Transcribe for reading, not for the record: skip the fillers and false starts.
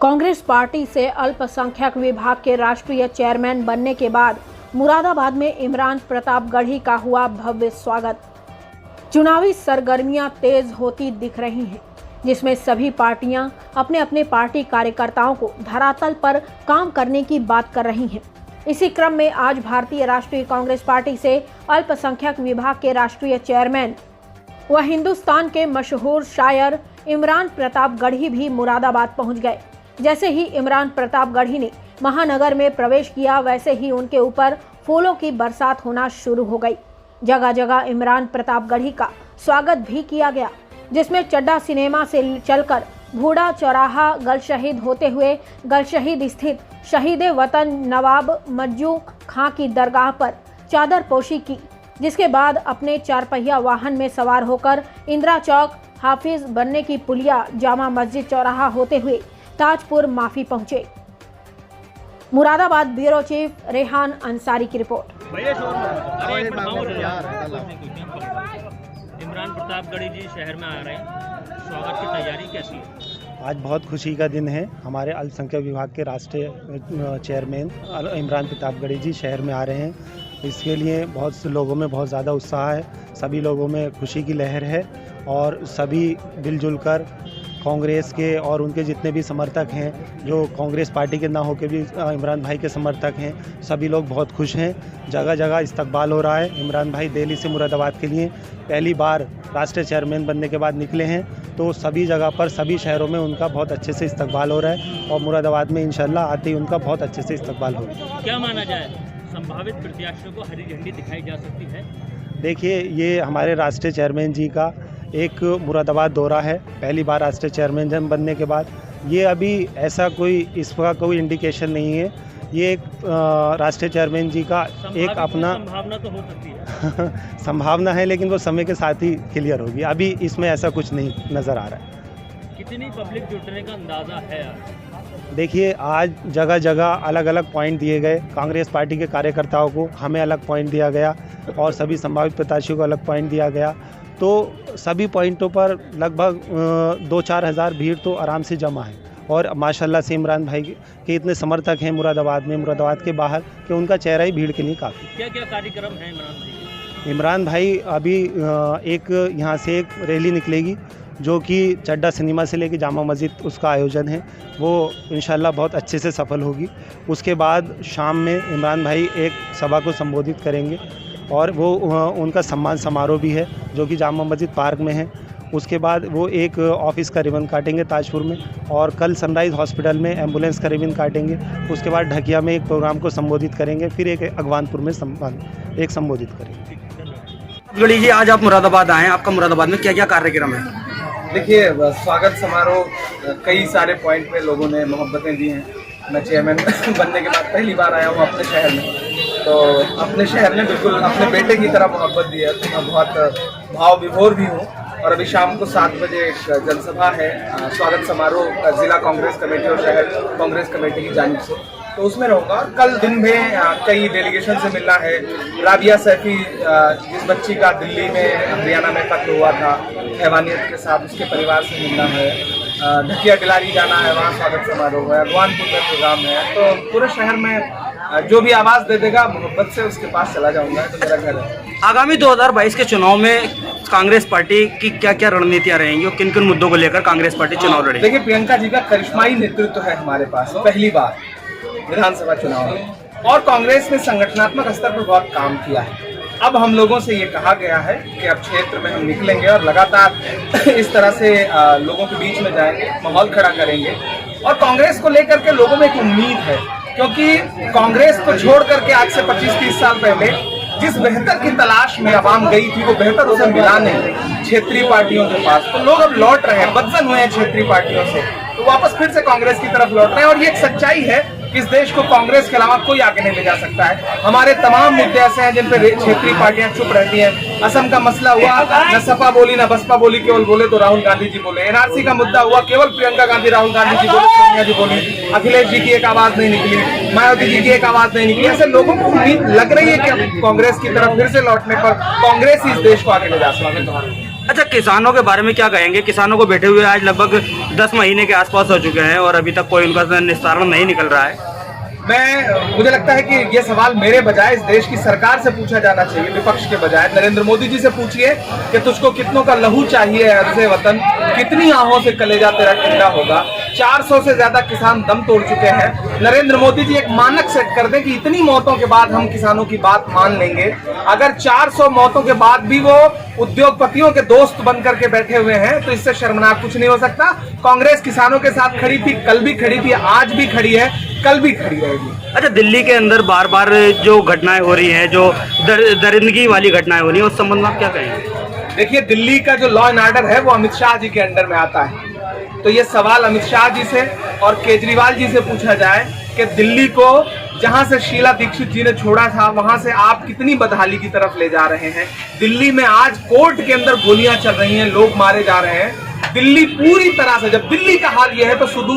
Congress party से अल्पसंख्यक विभाग के राष्ट्रीय चेयरमैन बनने के बाद मुरादाबाद में इमरान प्रतापगढ़ी का हुआ भव्य स्वागत। चुनावी सरगर्मियां तेज होती दिख रही हैं, जिसमें सभी पार्टियां अपने अपने पार्टी कार्यकर्ताओं को धरातल पर काम करने की बात कर रही हैं। इसी क्रम में आज भारतीय राष्ट्रीय कांग्रेस पार्टी से अल्पसंख्यक विभाग के राष्ट्रीय चेयरमैन व हिंदुस्तान के मशहूर शायर इमरान प्रतापगढ़ी भी मुरादाबाद पहुंच गए। जैसे ही इमरान प्रतापगढ़ी ने महानगर में प्रवेश किया, वैसे ही उनके ऊपर फूलों की बरसात होना शुरू हो गई। जगह जगह इमरान प्रतापगढ़ी का स्वागत भी किया गया, जिसमें चड्डा सिनेमा से चलकर भूड़ा चौराहा, गल शहीद होते हुए गल शहीद स्थित शहीद वतन नवाब मज्जू खां की दरगाह पर चादर पोशी की, जिसके बाद अपने चारपहिया वाहन में सवार होकर इंदिरा चौक, हाफिज बनने की पुलिया, जामा मस्जिद चौराहा होते हुए ताजपुर माफी पहुंचे। मुरादाबाद ब्यूरो चीफ रेहान अंसारी की रिपोर्ट। इमरान प्रतापगढ़ी जी शहर में आ रहे हैं, स्वागत की तैयारी कैसी है? आज बहुत खुशी का दिन है। हमारे अल्पसंख्यक विभाग के राष्ट्रीय चेयरमैन इमरान प्रतापगढ़ी जी शहर में आ रहे हैं। इसके लिए बहुत से लोगों में बहुत ज़्यादा उत्साह है, सभी लोगों में खुशी की लहर है और सभी मिलजुल कर कांग्रेस के और उनके जितने भी समर्थक हैं, जो कांग्रेस पार्टी के ना होकर भी इमरान भाई के समर्थक हैं, सभी लोग बहुत खुश हैं। जगह जगह इस्तकबाल हो रहा है। इमरान भाई दिल्ली से मुरादाबाद के लिए पहली बार राष्ट्रीय चेयरमैन बनने के बाद निकले हैं, तो सभी जगह पर सभी शहरों में उनका बहुत अच्छे से इस्तकबाल हो रहा है और मुरादाबाद में इंशाल्लाह आते ही उनका बहुत अच्छे से इस्तकबाल होगा। क्या माना जाए, संभावित प्रत्याशियों को हरी झंडी दिखाई जा सकती है? देखिए, ये हमारे राष्ट्रीय चेयरमैन जी का एक मुरादाबाद दौरा है, पहली बार राष्ट्रीय चेयरमैन बनने के बाद। ये अभी ऐसा कोई इसका कोई इंडिकेशन नहीं है। ये एक राष्ट्रीय चेयरमैन जी का एक अपना संभावना तो हो सकती है संभावना है, लेकिन वो समय के साथ ही क्लियर होगी। अभी इसमें ऐसा कुछ नहीं नज़र आ रहा है। कितनी पब्लिक जुटने का अंदाज़ा है? देखिए, आज जगह जगह अलग अलग पॉइंट दिए गए। कांग्रेस पार्टी के कार्यकर्ताओं को हमें अलग पॉइंट दिया गया और सभी संभावित प्रत्याशियों को अलग पॉइंट दिया गया। तो सभी पॉइंटों पर लगभग 2-4 हज़ार भीड़ तो आराम से जमा है और माशाल्लाह से इमरान भाई के इतने समर्थक हैं मुरादाबाद में, मुरादाबाद के बाहर, कि उनका चेहरा ही भीड़ के लिए काफ़ी। क्या क्या कार्यक्रम है इमरान भाई? इमरान भाई अभी एक यहाँ से एक रैली निकलेगी जो कि चड्डा सिनेमा से लेकर जामा मस्जिद, उसका आयोजन है, वो इंशाल्लाह बहुत अच्छे से सफल होगी। उसके बाद शाम में इमरान भाई एक सभा को संबोधित करेंगे और वो उनका सम्मान समारोह भी है जो कि जामा मस्जिद पार्क में है। उसके बाद वो एक ऑफिस का रिबन काटेंगे ताजपुर में और कल सनराइज़ हॉस्पिटल में एम्बुलेंस का रिबन काटेंगे। उसके बाद ढकिया में एक प्रोग्राम को संबोधित करेंगे, फिर एक अगवानपुर में एक संबोधित करेंगे। गढ़ी जी, आज आप मुरादाबाद आए हैं, आपका मुरादाबाद में क्या क्या कार्यक्रम है? देखिए, स्वागत समारोह कई सारे पॉइंट पे लोगों ने मोहब्बतें दी हैं। मैं चेयरमैन बनने के बाद पहली बार आया हूँ अपने शहर में, तो अपने शहर ने बिल्कुल अपने बेटे की तरह मोहब्बत दी है, तो मैं बहुत भाव विभोर भी हूँ। और अभी शाम को 7 बजे एक जनसभा है, स्वागत समारोह जिला कांग्रेस कमेटी और शहर कांग्रेस कमेटी की जानिब से, तो उसमें रहूँगा। और कल दिन में कई डेलीगेशन से मिलना है। राबिया सैफी, जिस बच्ची का दिल्ली में, हरियाणा में कत्ल हुआ था हैवानियत के साथ, उसके परिवार से मिलना है। ढकिया टिलारी जाना है, वहाँ स्वागत समारोह है। अगवानपुर में प्रोग्राम है। तो पूरे शहर में जो भी आवाज़ दे देगा मोहब्बत से उसके पास चला जाऊँगा, तो मेरा घर है। आगामी 2022 के चुनाव में कांग्रेस पार्टी की क्या क्या रणनीतियाँ रहेंगी और किन किन मुद्दों को लेकर कांग्रेस पार्टी चुनाव लड़ेगी? देखिए, प्रियंका जी का करिश्माई नेतृत्व है हमारे पास, पहली बार विधानसभा चुनाव में, और कांग्रेस ने संगठनात्मक स्तर पर बहुत काम किया है। अब हम लोगों से ये कहा गया है कि अब क्षेत्र में हम निकलेंगे और लगातार इस तरह से लोगों के बीच में जाएंगे, माहौल खड़ा करेंगे। और कांग्रेस को लेकर के लोगों में एक उम्मीद है, क्योंकि कांग्रेस को छोड़ करके आज से 25-30 साल पहले जिस बेहतर की तलाश में आवाम गई थी, वो बेहतर उसे मिला नहीं क्षेत्रीय पार्टियों के पास। तो लोग अब लौट रहे हैं, बदसन हुए हैं क्षेत्रीय पार्टियों से, तो वापस फिर से कांग्रेस की तरफ लौट रहे हैं। और ये एक सच्चाई है कि इस देश को कांग्रेस के अलावा कोई आगे नहीं ले जा सकता है। हमारे तमाम मुद्दे ऐसे हैं जिन पर क्षेत्रीय पार्टियां चुप रहती हैं। असम का मसला हुआ, न सपा बोली न बसपा बोली, केवल बोले तो राहुल गांधी जी बोले। एनआरसी का मुद्दा हुआ, केवल प्रियंका गांधी, राहुल गांधी जी बोले, सोनिया जी बोली। अखिलेश जी की एक आवाज नहीं निकली, मायावती जी की एक आवाज नहीं निकली। ऐसे लोगों को उम्मीद लग रही है कि कांग्रेस की तरफ फिर से लौटने पर कांग्रेस ही इस देश को आगे ले जा सकती है। अच्छा, किसानों के बारे में क्या कहेंगे? किसानों को बैठे हुए आज लगभग 10 महीने के आसपास हो चुके हैं और अभी तक कोई उनका निस्तारण नहीं निकल रहा है। मुझे लगता है कि ये सवाल मेरे बजाय इस देश की सरकार से पूछा जाना चाहिए, विपक्ष के बजाय। नरेंद्र मोदी जी से पूछिए कि तुझको कितनों का लहू चाहिए अर्ज़े वतन, कितनी आहों से कलेजा तेरा ठंडा होगा। 400 से ज्यादा किसान दम तोड़ चुके हैं। नरेंद्र मोदी जी एक मानक सेट कर दें कि इतनी मौतों के बाद हम किसानों की बात मान लेंगे। अगर 400 मौतों के बाद भी वो उद्योगपतियों के दोस्त बन करके बैठे हुए हैं तो इससे शर्मनाक कुछ नहीं हो सकता। कांग्रेस किसानों के साथ खड़ी थी, कल भी खड़ी थी, आज भी खड़ी है, कल भी खड़ी रहेगी। अच्छा, दिल्ली के अंदर बार बार जो घटनाएं हो रही हैं, जो दरिंदगी वाली घटनाएं हो रही हैं, उस संबंध में आप क्या कहेंगे? देखिए, दिल्ली का जो लॉ एंड ऑर्डर है वो अमित शाह जी के अंडर में आता है। तो ये सवाल अमित शाह जी से और केजरीवाल जी से पूछा जाए कि दिल्ली को जहां से शीला दीक्षित जी ने छोड़ा था वहां से आप कितनी बदहाली की तरफ ले जा रहे हैं। दिल्ली में आज कोर्ट के अंदर गोलियां चल रही हैं, लोग मारे जा रहे हैं। दिल्ली पूरी तरह से, जब दिल्ली का हाल यह है तो सुदूर